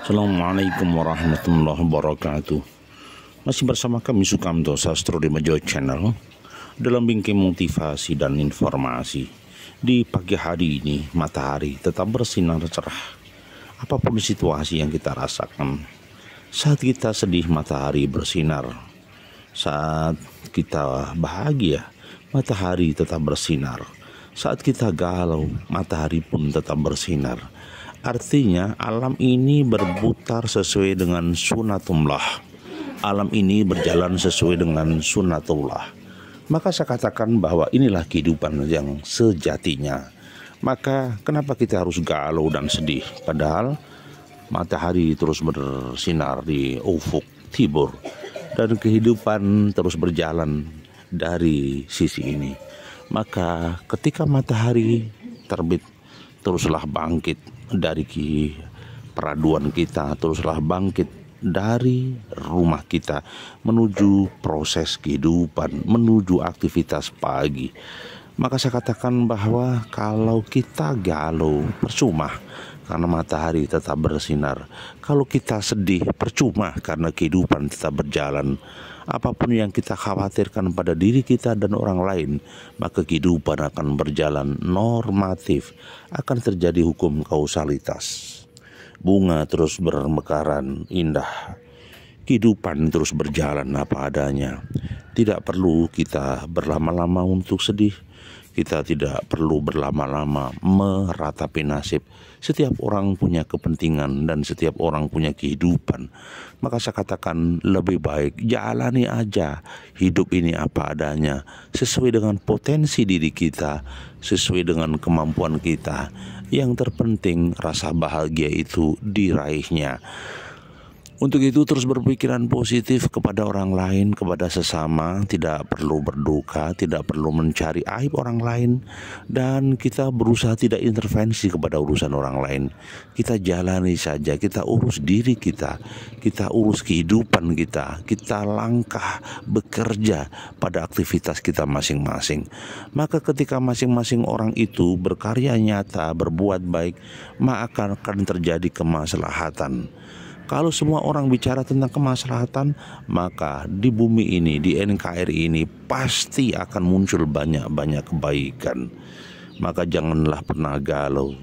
Assalamualaikum warahmatullahi wabarakatuh. Masih bersama kami Sukamto Sastro di Majo Channel dalam bingkai motivasi dan informasi. Di pagi hari ini matahari tetap bersinar cerah. Apapun situasi yang kita rasakan, saat kita sedih matahari bersinar, saat kita bahagia matahari tetap bersinar, saat kita galau matahari pun tetap bersinar. Artinya alam ini berputar sesuai dengan sunatullah. Alam ini berjalan sesuai dengan sunatullah. Maka saya katakan bahwa inilah kehidupan yang sejatinya. Maka kenapa kita harus galau dan sedih? Padahal matahari terus bersinar di ufuk timur dan kehidupan terus berjalan dari sisi ini. Maka ketika matahari terbit, teruslah bangkit dari peraduan kita, teruslah bangkit dari rumah kita menuju proses kehidupan, menuju aktivitas pagi. Maka saya katakan bahwa kalau kita galau percuma karena matahari tetap bersinar. Kalau kita sedih percuma karena kehidupan tetap berjalan. Apapun yang kita khawatirkan pada diri kita dan orang lain, maka kehidupan akan berjalan normatif. Akan terjadi hukum kausalitas. Bunga terus bermekaran indah. Kehidupan terus berjalan apa adanya. Tidak perlu kita berlama-lama untuk sedih. Kita tidak perlu berlama-lama meratapi nasib. Setiap orang punya kepentingan dan setiap orang punya kehidupan. Maka saya katakan lebih baik jalani aja hidup ini apa adanya, sesuai dengan potensi diri kita, sesuai dengan kemampuan kita. Yang terpenting rasa bahagia itu diraihnya. Untuk itu terus berpikiran positif kepada orang lain, kepada sesama, tidak perlu berduka, tidak perlu mencari aib orang lain, dan kita berusaha tidak intervensi kepada urusan orang lain. Kita jalani saja, kita urus diri kita urus kehidupan kita langkah bekerja pada aktivitas kita masing-masing. Maka ketika masing-masing orang itu berkarya nyata, berbuat baik, maka akan terjadi kemaslahatan. Kalau semua orang bicara tentang kemaslahatan, maka di bumi ini, di NKRI ini pasti akan muncul banyak-banyak kebaikan. Maka janganlah pernah galau.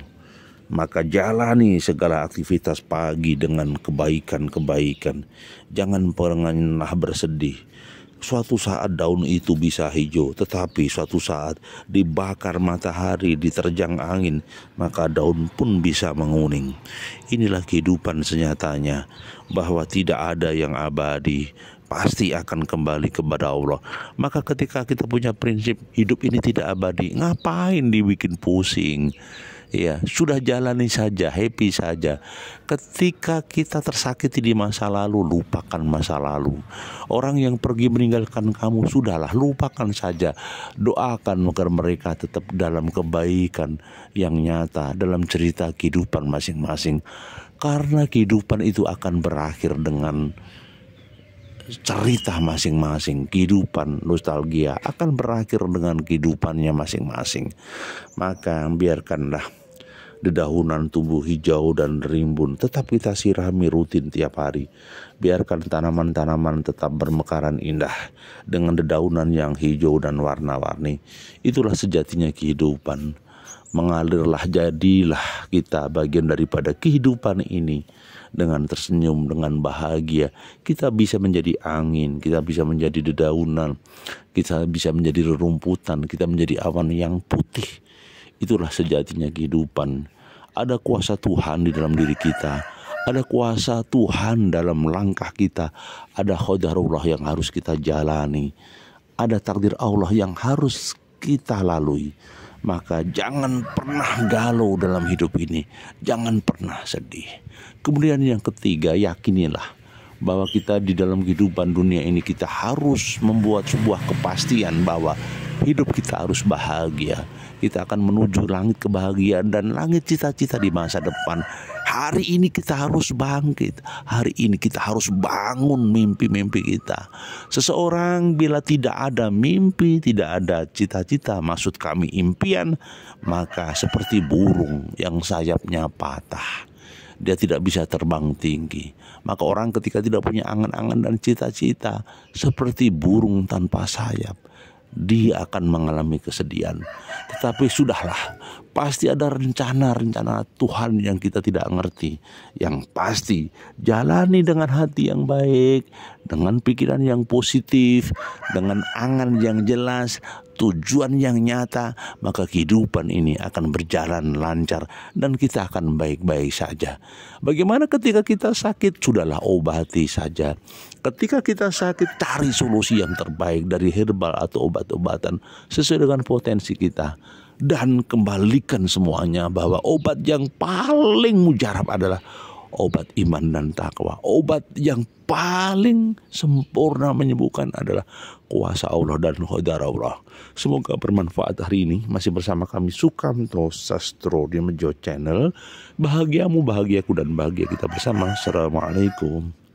Maka jalani segala aktivitas pagi dengan kebaikan-kebaikan. Jangan pernah bersedih. Suatu saat daun itu bisa hijau, tetapi suatu saat dibakar matahari, diterjang angin, maka daun pun bisa menguning. Inilah kehidupan senyatanya, bahwa tidak ada yang abadi, pasti akan kembali kepada Allah. Maka ketika kita punya prinsip hidup ini tidak abadi, ngapain dibikin pusing? Ya, sudah jalani saja, happy saja. Ketika kita tersakiti di masa lalu, lupakan masa lalu. Orang yang pergi meninggalkan kamu, sudahlah, lupakan saja. Doakan agar mereka tetap dalam kebaikan yang nyata, dalam cerita kehidupan masing-masing. Karena kehidupan itu akan berakhir dengan cerita masing-masing. Kehidupan nostalgia akan berakhir dengan kehidupannya masing-masing. Maka biarkanlah dedaunan tumbuh hijau dan rimbun tetap kita sirami rutin tiap hari. Biarkan tanaman-tanaman tetap bermekaran indah dengan dedaunan yang hijau dan warna-warni. Itulah sejatinya kehidupan. Mengalirlah, jadilah kita bagian daripada kehidupan ini. Dengan tersenyum, dengan bahagia, kita bisa menjadi angin, kita bisa menjadi dedaunan, kita bisa menjadi rerumputan, kita menjadi awan yang putih. Itulah sejatinya kehidupan. Ada kuasa Tuhan di dalam diri kita, ada kuasa Tuhan dalam langkah kita, ada qadarullah yang harus kita jalani, ada takdir Allah yang harus kita lalui. Maka jangan pernah galau dalam hidup ini, jangan pernah sedih. Kemudian yang ketiga, yakinilah bahwa kita di dalam kehidupan dunia ini kita harus membuat sebuah kepastian bahwa hidup kita harus bahagia. Kita akan menuju langit kebahagiaan dan langit cita-cita di masa depan. Hari ini kita harus bangkit. Hari ini kita harus bangun mimpi-mimpi kita. Seseorang bila tidak ada mimpi, tidak ada cita-cita, maksud kami impian, maka seperti burung yang sayapnya patah. dia tidak bisa terbang tinggi. Maka orang ketika tidak punya angan-angan dan cita-cita, seperti burung tanpa sayap, dia akan mengalami kesedihan. Tetapi sudahlah, pasti ada rencana-rencana Tuhan yang kita tidak ngerti. Yang pasti jalani dengan hati yang baik, dengan pikiran yang positif, dengan angan yang jelas, tujuan yang nyata, maka kehidupan ini akan berjalan lancar dan kita akan baik-baik saja. Bagaimana ketika kita sakit? Sudahlah, obati saja. Ketika kita sakit, cari solusi yang terbaik dari herbal atau obat-obatan sesuai dengan potensi kita. Dan kembalikan semuanya bahwa obat yang paling mujarab adalah obat iman dan takwa. Obat yang paling sempurna menyembuhkan adalah kuasa Allah dan qadar Allah. Semoga bermanfaat hari ini. Masih bersama kami Sukamto Sastro di Mejo Channel. Bahagiamu, bahagiaku, dan bahagia kita bersama. Assalamualaikum.